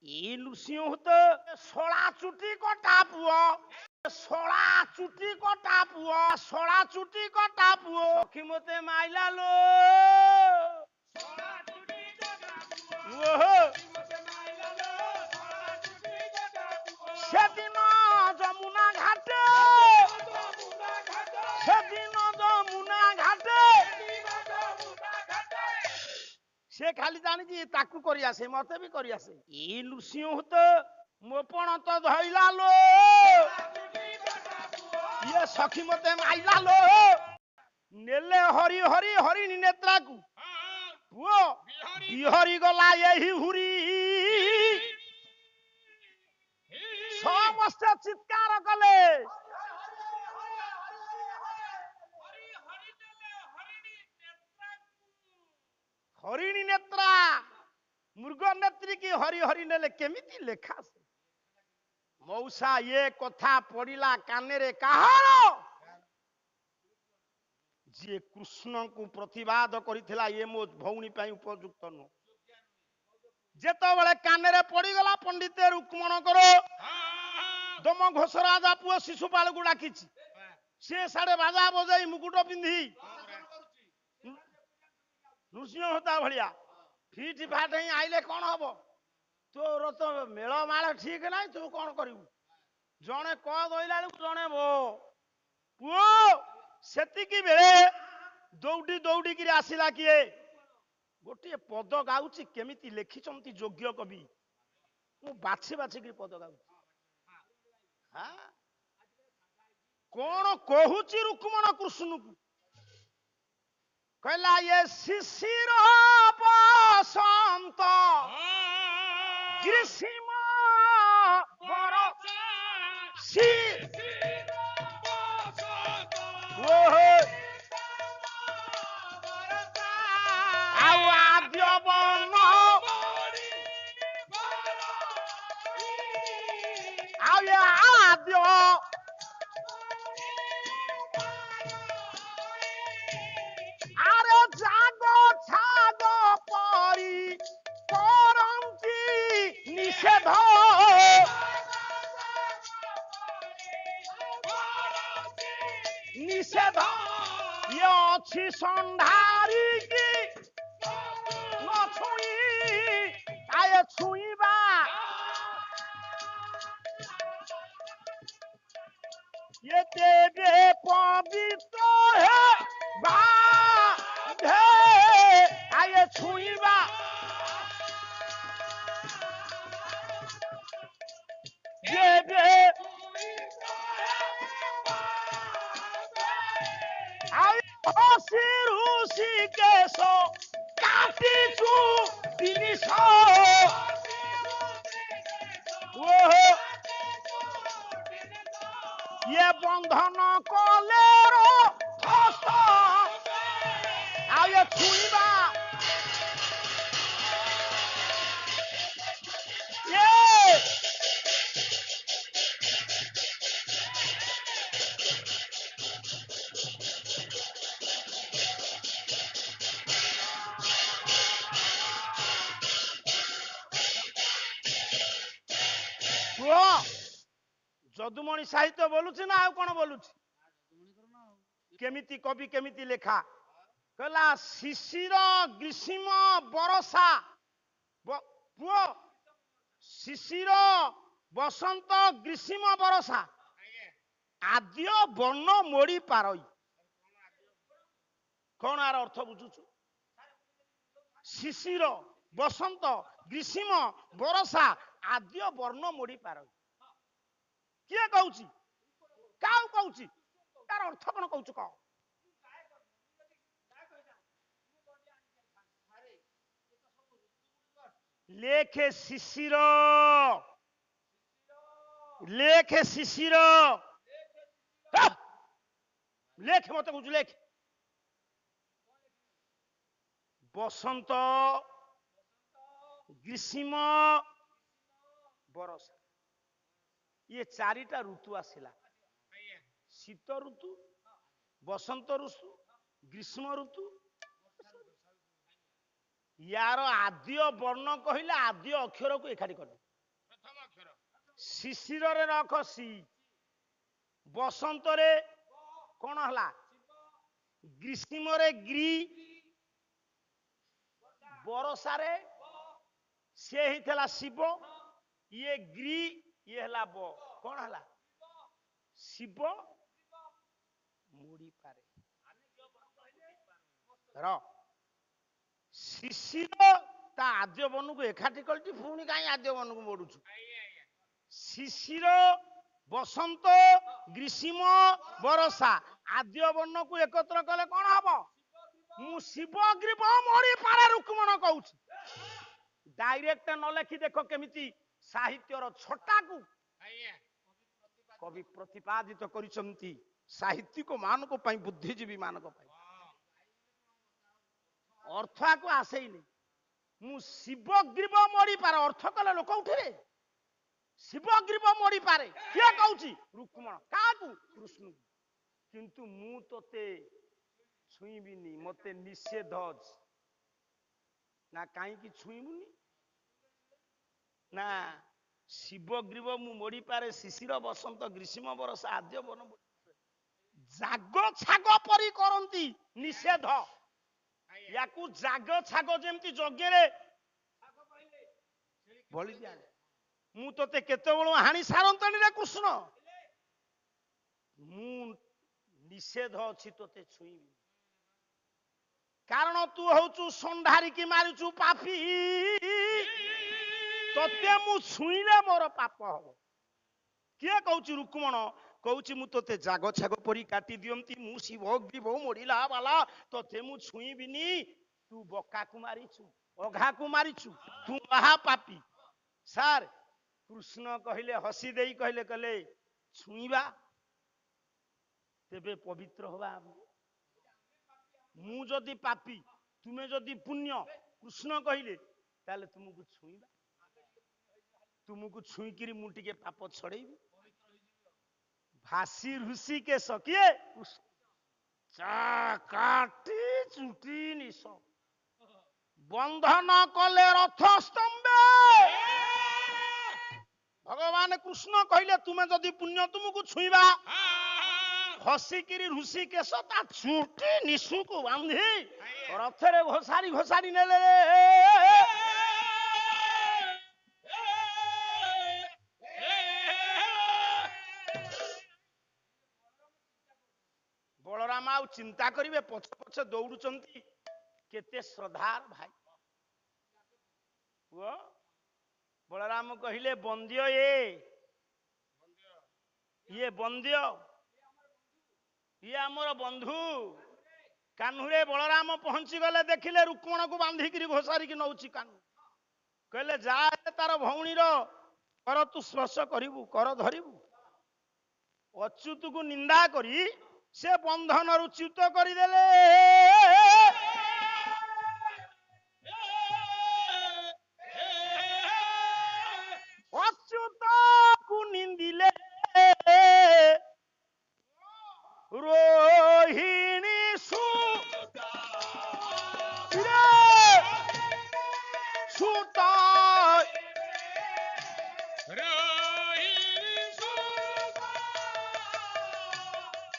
ଇ ନୃସିଂହ ତ ଶଳା ଚୁଟି କଟା ପୁଅ, ଶଳା ଚୁଟି କଟା ପୁଅ, ଶଳା ଚୁଟି କଟା ପୁଅ ସଖୀ ମତେ ମାଇଲା ଲୋ। সেদিন যমুনা ঘাটে, সেদিন যমুনা ঘাটে সে খালি জানিଛି ତାକୁ କରି ଆସେ ମତେ ବି କରି ଆସେ। ଏଇ ନୃସିଂହ ତ ମୋ ପଣ ତ ଧଇଲା ଲୋ, ଇଏ ସଖୀ ମତେ ମାଇଲା ଲୋ। ନେଲେ ହରି ହରି ହରିଣୀ ନେତ୍ରାକୁ, ପୁଅ ବିହରି ଗଲା ଏହି ହୁରି। ସମସ୍ତେ ଚିତ୍କାର କଲେ। ହରିଣୀ ନେତ୍ରା ମୃଗ ନେତ୍ରୀ କି ହରି ହରି ନେଲେ କେମିତି ଲେଖା ସେ। ମଉସା ଏ କଥା ପଡିଲା କାନରେ କାହାର? ଯିଏ କୃଷ୍ଣଙ୍କୁ ପ୍ରତିବାଦ କରିଥିଲା ଇଏ ମୋ ଭଉଣୀ ପାଇଁ ଉପଯୁକ୍ତ ନୁହଁ। ଯେତେବେଳେ କାନରେ ପଡିଗଲା ପଣ୍ଡିତେ ରୁକ୍ମଣଙ୍କର ଦମ ଘୋଷ ରାଜା ପୁଅ ଶିଶୁପାଳକୁ ଡାକିଛି। ସିଏ ସାଡେ ବାଜା ବଜାଇ ମୁକୁଟ ପିନ୍ଧି ନୃସିଂହ ହୋତା ଭଳିଆ ଫିଟ ଫାଟ ହିଁ ଆଇଲେ କଣ ହବ? ତୋର ତ ମେଳମାଳ ଠିକ ନାହିଁ, ତୁ କଣ କରିବୁ? ଜଣେ କ ଦଇଲା ବେଳକୁ ଜଣେ ବୋ। ପୁଅ ସେତିକି ବେଳେ ଦୌଡ଼ି ଦୌଡ଼ିକିରି ଆସିଲା କିଏ? ଗୋଟିଏ ପଦ ଗାଉଛି, କେମିତି ଲେଖିଛନ୍ତି ଯୋଗ୍ୟ କବି। ମୁଁ ବାଛି ବାଛିକିରି ପଦ ଗାଉଛି। କଣ କହୁଛି ରୁକ୍ମଣ କୃଷ୍ଣକୁ? କହିଲା ଏ ଶିଶିର ବସନ୍ତ ଗ୍ରୀଷ୍ମ ଆଉ ଆଦ୍ୟ ବନ ଆଉ ଆଦ୍ୟ ଆରେ ଜାଗ ଛାଗ ପରି କରନ୍ତି ନିଷେଧ। ନିଷେଧ ଇଏ ଅଛି ଷଣ୍ଢାରିକି ନ ଛୁଇଁ ଆଏ ଛୁଇଁବା। ये तेरे पवित्र है बाधे आये छुईबा। ये दे आये हसी रूसी केसो काटी चू तिनिसो ये बंधन कलेरो हस्त आये छुईबा। ये যদুমণি সাহিত্য বলুছি না ଆଉ କଣ বলুছি? কেমিতি কবি কেমিতি লেখা কলা শিশির গ্রীষ্ম বর্ষা পুଅ শিশির বসন্ত গ্রীষ্ম বর্ষা আদ্য বর্ণ মোড়ি পারই। কোন আর অর্থ বুঝুছু? শিশির বসন্ত গ্রীষ্ম বর্ষা আদ্য বর্ণ মোড়ি পারই। କିଏ କହୁଛି? କାଉ କହୁଛି? ତାର ଅର୍ଥ କଣ କହୁଛୁ କହ? ଲେଖେ ଶିଶିର, ଲେଖେ ଶିଶିର, ଲେଖେ ମତେ କହୁଛୁ ଲେଖେ। ବସନ୍ତ ଗ୍ରୀଷ୍ମ ବରଷା ये चारिटा ऋतु आसिला। शीत ऋतु, बसंत ऋतु, ग्रीष्म ऋतु, यार आद्य वर्ण कहले आद्य अक्षर को एकाठी कर शिशिर रे रख सी बसंत रे कौन हला ग्रीष्म रे ग्री बरसा रे से ही थला शिव ये ग्री ये हला ब कौन हला शिव मुड़ी पारे र शिशिर ता आद्य वर्ण को एकाठी करती पुणी कहीं आद्य वर्ण को मोड़ुछु शिशिर बसंत ग्रीष्म बरसा आद्य वर्ण को एकत्र कले कौन हबो मु शिव ग्रीव मोड़ी पारे रुक्मण कहूची डायरेक्ट न लिखि देखो केमिति साहित्यर छटा को कवि प्रतिपादित करिसंती साहित्यिक मानक पई बुद्धिजीवी मानक पई अर्थ को आसेई नहीं मु शिव ग्रीव मोड़ी पारे अर्थ कले लोक उठे शिव ग्रीव मोड़ी पारे किए कहूची रुक्मण काकू कृष्ण किंतु मु तोते छुईबिनी मते निषेध ना कहीं की छुईबुनी ना शिव ग्रीव मु मोड़ी पारे शिशिर बसंत ग्रीष्म बरस आद्य वन जाग छाग परी करंती निषेध याकू जाग छाग जेमती यज्ञ रे बलि दिया मु तोते केते बेलू हाणी सारंतनी रे कृष्ण मु निषेध अछि तोते छुईबी कारण तू होचु संधारी की मारिचु पापी तोते मु छुईले मोर पाप हबो किए कहूची रुक्मण कहूची मु तोते जाग छाग परी काटी दियंती मु शिव ग्रीव मोड़िला वाला तोते मु छुईबिनी तू बका को मारिचु अघा को मारिचु तू महा पापी सार कृष्ण कहले हसी देई कहले कले छुईबा तेबे पवित्र होबा मु जदि पापी तुमे जदि पुण्य कृष्ण कहले ताले तुमको छुईबा तुमको छुईकिरी मु टिके पाप छड़ेबी भासी ऋषि के सकिए काटी चुटी निश बंधन कले रथ स्तंभे भगवान कृष्ण कहले तुमे जदि पुण्य तुमको छुईबा हसिकिरी ऋषि के सता छुटी निशु को बांधी रथरे घोसारी घोसारी नेले बलराम आउ चिंता करिवे पछ पछ दौड़ुचंती केते श्रद्धार भाई वो बलराम कहिले बंद्य ये बंद्य ये आमर बंधु कान्हुरे बलराम पहुंची गले देखिले रुक्मण को बांधिकी घोषारी की नौची कान्हू कहले जा तार भौणी कर तू स्पर्श करिबू कर धरिबू अच्युत को निंदा करी से बंधन च्युत करदेले अच्युत को निंदिले रोहिणी सुता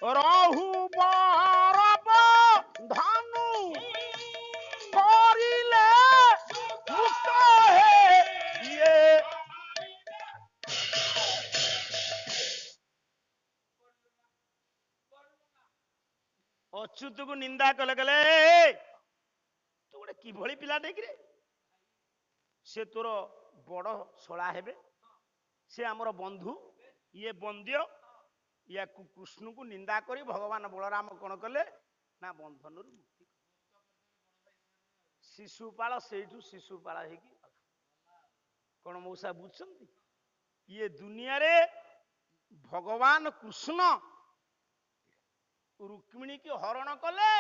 रहु बरब धनु करिले मुक्त है ये अच्युत को निंदा कले गले तू गोटे किभली पिला देखिरे से तोर बड़ शला हेबे से आमर बंधु ये बंद्य या कृष्ण को निंदा करी भगवान बलराम कौन कले ना बंधन मुक्ति शिशुपाल सेठू शिशुपाल हेकी कौन मौसा बुझुंती ये दुनिया रे भगवान कृष्ण रुक्मिणी की हरण कले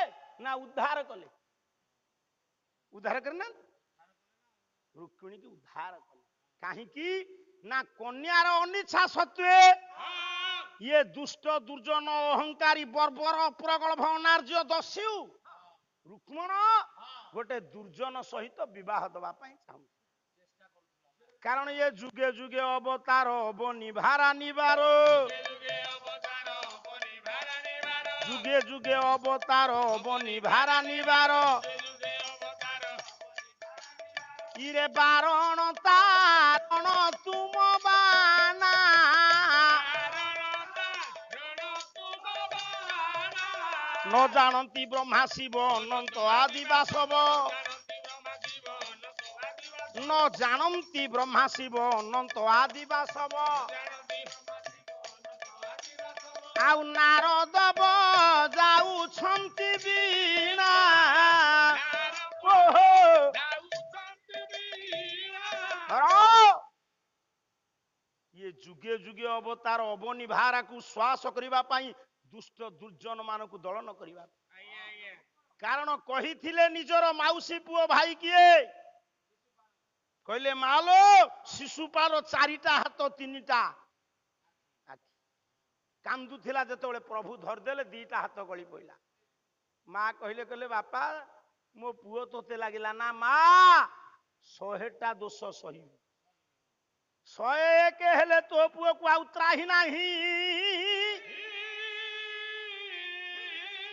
ना उद्धार कले उद्धार करना रुक्मिणी की उद्धार कले कहीं ना कन्यार अनिच्छा सत्वे ये दुष्ट दुर्जन अहंकारी बर्बर प्रगल्भ अनार्य दस्यु रुक्मण गोटे दुर्जन सहित विवाह दबा चाहू कारण ये जुगे जुगे अवतार बनी भारा निबार जुगे जुगे अवतार बनी भारा निबार इरे बारण तारण तुम बाना न जानती ब्रह्मा शिव अनंत आदिवासव न जानती ब्रह्मा शिव अनंत आदिवासव आउ नारद जाउछन्ति बीणा ये जुगे जुगे अवतार अवनी भारा को श्वास करबा पाई दुष्ट दुर्जन मानक दलन करबा कारण कहिथिले निजर माउसी पुओ भाई किए कहले मालो शिशुपाल चारिटा हाथ तीनिटा कांदुथिला जेतबेले प्रभु धरदेले दीटा हाथ गली पइला माँ कहले कहले बापा मो पुओ तोते लागिला ना माँ 100टा दोष सही 101 हेले तो पुओ को आउ त्राही नाही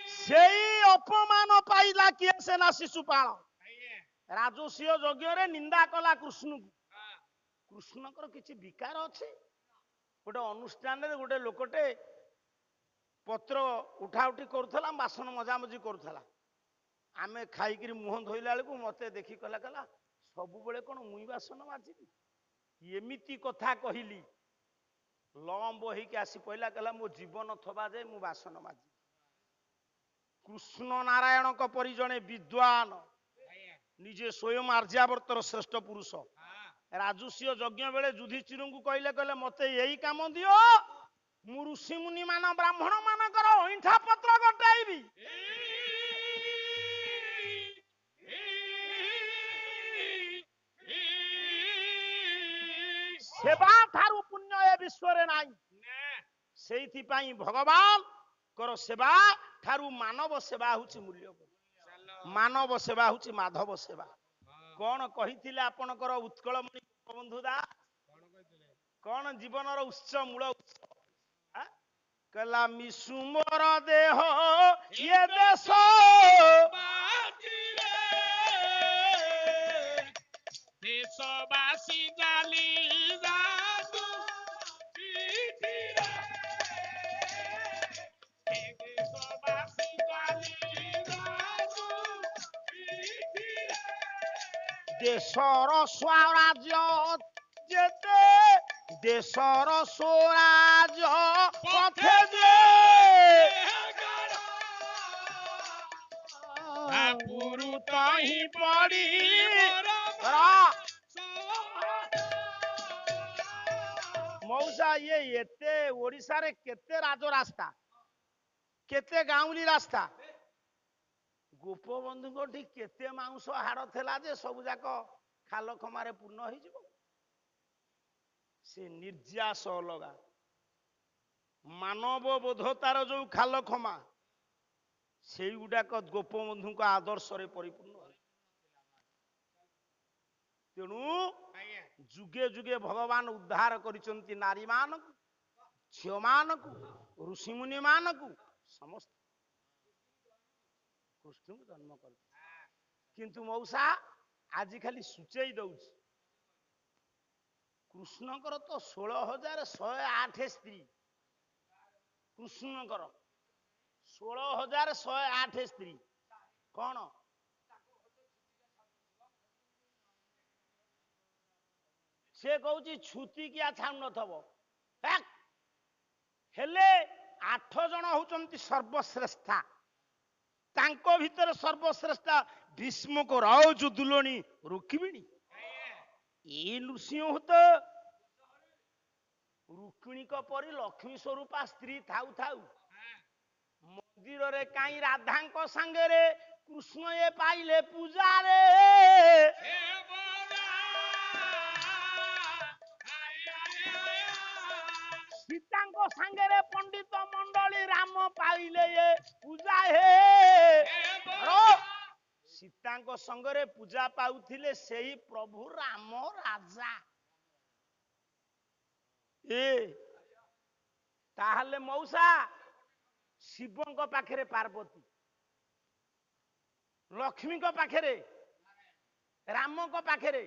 सेई अपमान पाइला किए सेना शिशुपाल राजस्व यज्ञ रे निंदा कला कृष्ण को कृष्णकर किछि विकार अछि गोटे अनुष्ठान रे गोटे लोकटे पत्र उठा उठी करूथला बासन मजा मजी करूथला आमे खाइकरी मुह धोइला बेलକୁ मते देखि कला कला सब बेले कोन मुई बासन माजिबी एमिति कथा कहिली लंब होइके आसी पइला कला मो जीवन थबा जे मु बासन माजी कृष्ण नारायण को परि जणे विद्वान निजे स्वयं आर्यावर्तर श्रेष्ठ पुरुष राजस्व यज्ञ बेले युधिष्ठिर को कहले कहले मते यही काम दियो मु ऋषि मुनि मान ब्राह्मण मानकर ओंठा पत्र गटाइबी सेवा थारु पुण्य ए विश्व रे नाही सेइथि पाई भगवान कर सेवा थारु मानव सेवा हुची मूल्य मानव सेवा हुची माधव सेवा कौन कहिथिले आपनकर उत्कलमणि बंधु दा कौन जीवन रो उच्च मूल कला मिसुमर देह ये देश देशवासी जाली जादू देशवासी जाली जादू देशर स्वराज्य जेते देशर स्वराज्य पथे जे पुरु तही पड़ी मौसा ये एते ओडिसा रे केते राज रास्ता केते गाउली रास्ता गोपबंधु को ठीक केते मांस हाड़ थेला जे सब जाक खाल खमारे पूर्ण हो जिवो से निर्यास अलगा मानव बोधतार जो खाल खमा से गुडाक गोपबंधु को आदर्श रे परिपूर्ण तेणु जुगे जुगे भगवान उद्धार करिसंती नारी मान झियो मान ऋषि मुनि मान समस्त कृष्ण को जन्म कर किंतु मौसा आज खाली सूचई दउछि कृष्णकर तो 16,108 स्त्री कृष्णकर 16,108 स्त्री कौन से कहूँ छुती किया छाऊ नथब हेले 8 जन होचंती सर्वश्रेष्ठा तांको भीतर सर्वश्रेष्ठा भीष्म को राव जो दुलोनी रुक्मिणी ये नृसिंह तो रुक्मिणी को परी लक्ष्मी स्वरूपा स्त्री थाउ थाउ मंदिर रे काई राधा को संगे रे कृष्ण ये पाइले पूजा रे सीता को संगे रे पंडित मंडली राम पाइले ये पूजा हे सीता संगरे पूजा पाउथिले सेही प्रभु राम राजा ए ताहले मौसा शिवों पाखे पार्वती लक्ष्मी पाखे राम पाखे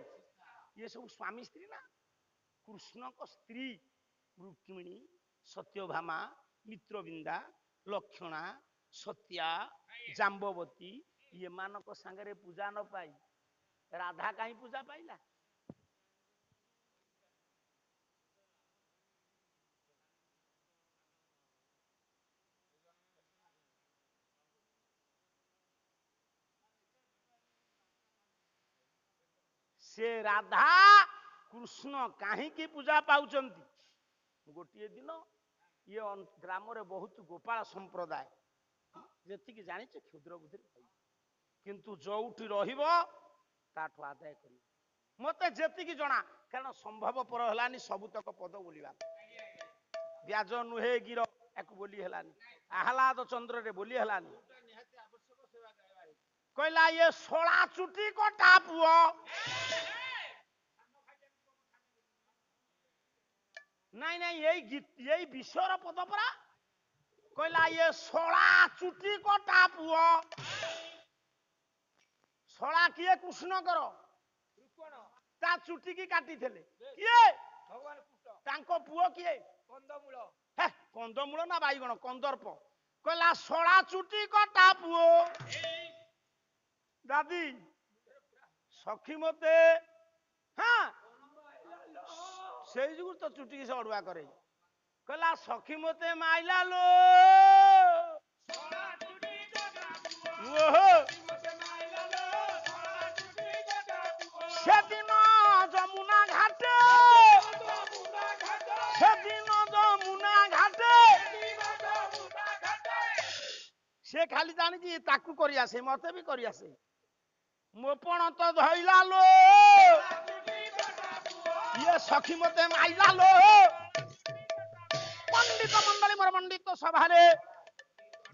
ये सब स्वामी स्त्री ना कृष्ण को स्त्री रुक्मिणी सत्यभामा मित्रविंदा लक्षणा सत्या जाम्बवती ये मानक संगे पूजा न पाई राधा कहीं पूजा पाइला से राधा कृष्ण कहीं की पूजा पाउचंती गोटे दिन ये ग्राम रे बहुत गोपाल संप्रदाय जेति की जानि क्षुद्र बुद्धि किंतु जोठी रहिबो ताठो आदाय करी मते जेति की जना कारण संभव पर हलानी सबुतक पद बोलिबा ब्याज नुहे गिर एको बोली हलानी आह्लाद चंद्र रे बोली हलानी कहला ये 16 चुटी कटा पुओ नहीं नहीं यही विश्वर पद परा कहला ये 16 चुटी कटा पुओ 16 किए कृष्ण करो ता चुटी की काटी थेले किए भगवान कृष्ण तांको पुओ किए कंदमूल हे कंदमूल ना बाईगण कंदर्प कहला 16 चुटी कटा पुओ दादी सखी मते हाँ से जुगुर तो चुटी की से अड़ुआ करे कहला सखी मते माइला लो सेदिन जमुना घाटे से खाली जानी कि ताकू करी आसे मते भी करी आसे मोपण तो धइला लो ये सखी मते माइला लो पंडित मंडली मोर पंडित सभा रे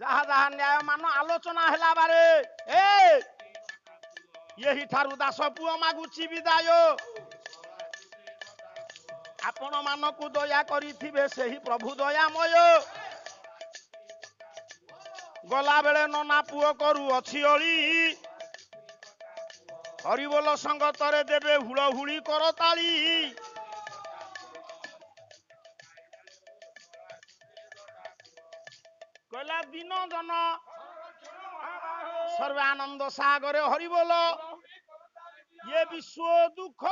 जहा जहा न्याय मान आलोचना हैला बारे ए यही ठारू दास पुओ मागुची विदाय आपण मानकु दया करिथिबे सेही प्रभु दयामय गला बेले नना पुओ करू अछि अली हरिबोल संगतरे देबे हुळहुळी करताली कहला दिन जन सर्वानंद सागरे हरिबोल ये विश्व दुख